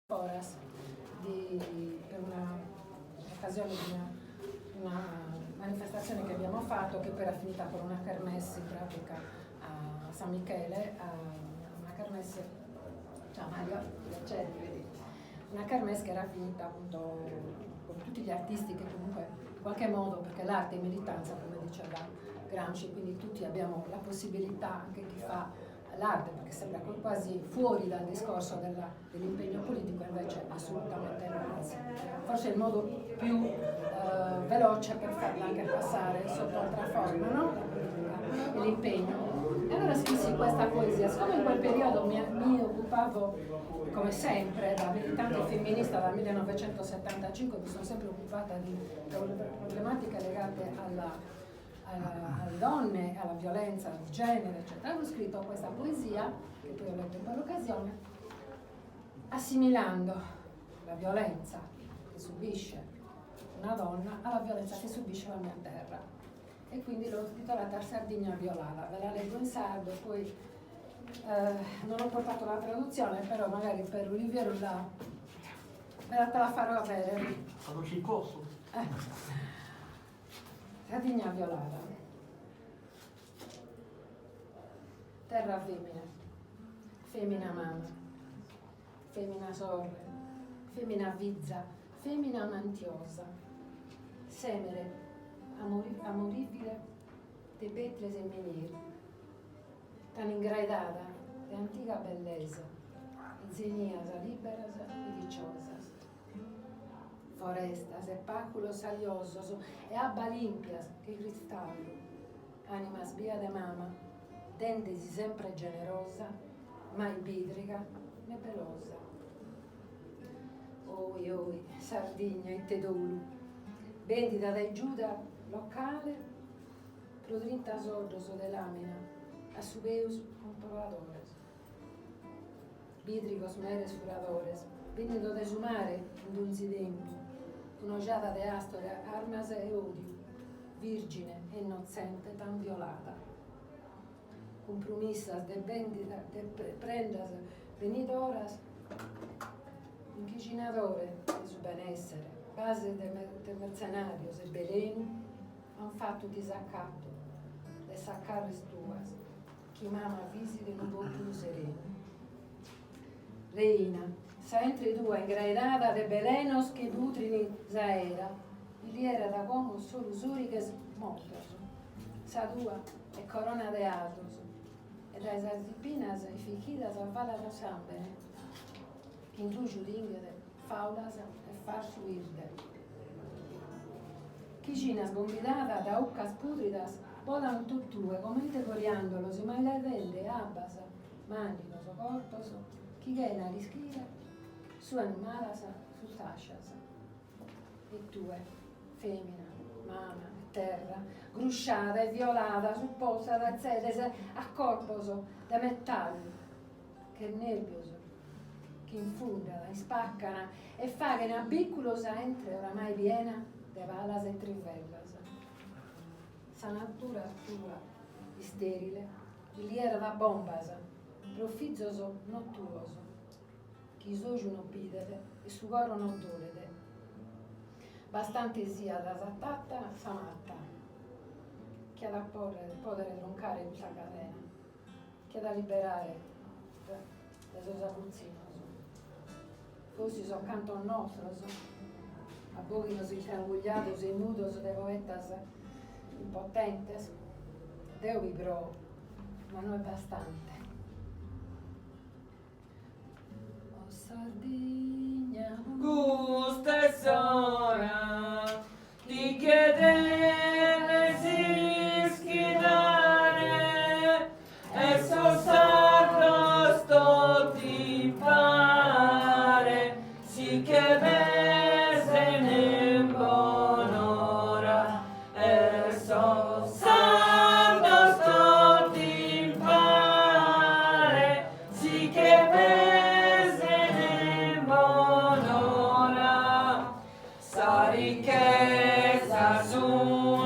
Foras per un'occasione di una manifestazione che abbiamo fatto, che poi era finita con una kermesse in pratica a San Michele, una kermesse, ciao Mario, una kermesse che era finita appunto con tutti gli artisti che comunque in qualche modo, perché l'arte è militanza come diceva Gramsci, quindi tutti abbiamo la possibilità, anche chi fa l'arte, perché sembra quasi fuori dal discorso dell'impegno politico, invece assolutamente no, anzi, forse è il modo più veloce per farla anche passare sotto altra forma, no? E l'impegno. E allora scrissi questa poesia. Siccome in quel periodo mi occupavo, come sempre, da militante femminista dal 1975, mi sono sempre occupata di problematiche legate alle donne, alla violenza di genere, eccetera. Avevo scritto questa poesia, che poi ho letto in quell'occasione, assimilando la violenza che subisce una donna alla violenza che subisce la mia terra. E quindi l'ho titolata Sardigna violata. Ve la leggo in sardo, poi non ho portato la traduzione, però magari per Oliviero te la farò avere. Conosci il corso? Sardigna violata. Terra femmina, femmina mamma, femmina sorre, femmina vizza, femmina mantiosa, semere amoribile de petres e menir, tan ingraidada de antiga belleza, zeniasa, liberas e dichosas, forestas e páculos saliosos e abba limpias que cristallo, animas via de mama, dentesi sempre generosa, mai bidriga né pelosa. Oi, oi, Sardigna e Tedolu, vendita dai Giuda locale, prodrintas ordos de lamina, a subeus comproladores, bidrigos meres furadores, venido de sumare in dunzidempo, un'ojada de astore, armas e odio, virgine e innocente tan violata. Compromissas de vendita, de prendas venidoras, inquicinadores de su benessere, base de mercenarios e beleno, han fatto disaccato, de saccarres tuas, chi mama visi de un volto sereno. Reina, sa entre due ingraidada de belenos che dutrini zaera, iliera da como solo usuriches mortos, sa dua e corona de ados, e da esas dipinas e fichidas a vala da sambene, che incluso d'ingede, faulas e farsu irde. Chiginas bombidada da uccas pudridas, volan tuttue, comente coriandolos, ma le vende abbas, mandilos o corpos, chi gena rischire, su animalas, su tascias. E tue, femmina, mama, terra, grusciada e violada, supposta da zedes a corpos de metallo, che nervioso, che infundala, spaccana e fa che nabicculosa entre oramai piena de balas e trivellas. Sa natura tua, sterile, iliera da bombas, profizzoso nottuoso, chi soju non pidede e su coro non dolede. Bastante sia da sattata samatta, che ha da podere troncare questa catena, che ha da liberare da sos abuzinos. Così so canto nostros, a boginos intrangugliados e nudos de poetas impotentes, Deo vibrò, ma non è bastante. Oh Sardigna, Gusta e sora, ti chiede schidare, e so sardo sto ti pare, si che vese ne bonora, e so sardo sto ti pare, si che vese ne bonora, sa ricchezza su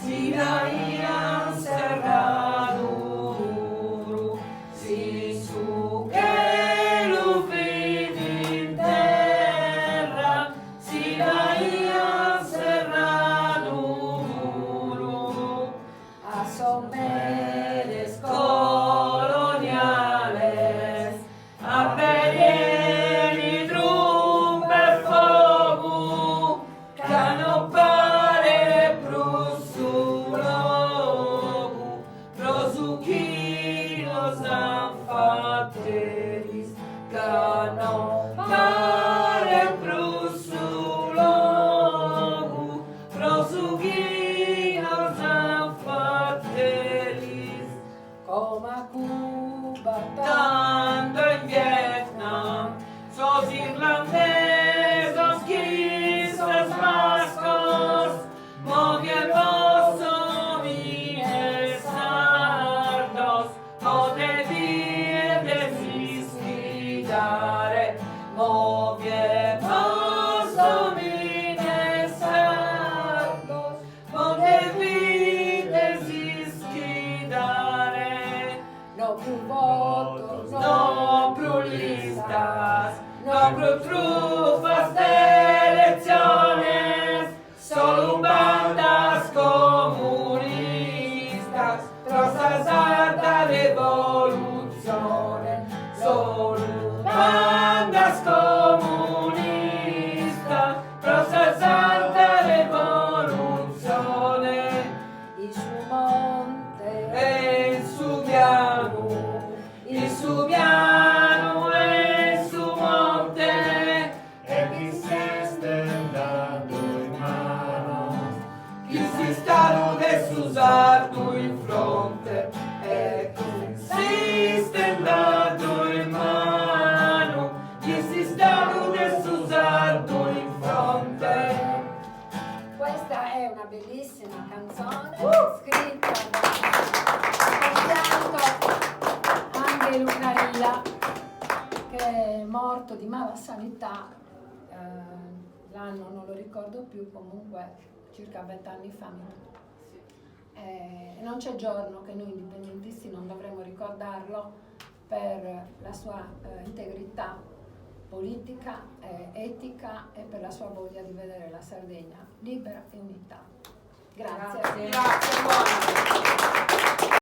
si l'aian serraduru, si su che lo vedi in terra, si l'aian serraduru, a somedes coloniales, a berieni trumpe fogu, canoppare prusulogu, prosuchino zanfatteris, canoppare prusulogu, prosuchino zanfatteris, coma Cuba tanto in Vietnam, sos irlandesos, quisas vascos, movier vosso mine sardos, pote vir desisquidare, movier vosso mine sardos, pote vir desisquidare, no più votos, no pro listas, no pro trufas de elecciones, solo bandas comunistas, prosas alta revoluciones, solo bandas comunistas, prosas alta revoluciones, il suo monte e il Subiano, il Subiano e il su monte, e chi si estendando in mano, chi si sta de susardo in fronte, e chi si stendando in mano, chi si sta de susardo in fronte. Questa è una bellissima canzone scritta da compianto Angelo Lucarilla, che è morto di mala sanità, l'anno non lo ricordo più, comunque circa 20 anni fa. Non c'è giorno che noi indipendentisti non dovremmo ricordarlo per la sua integrità politica, etica e per la sua voglia di vedere la Sardegna libera e unita. Grazie. Grazie, buona.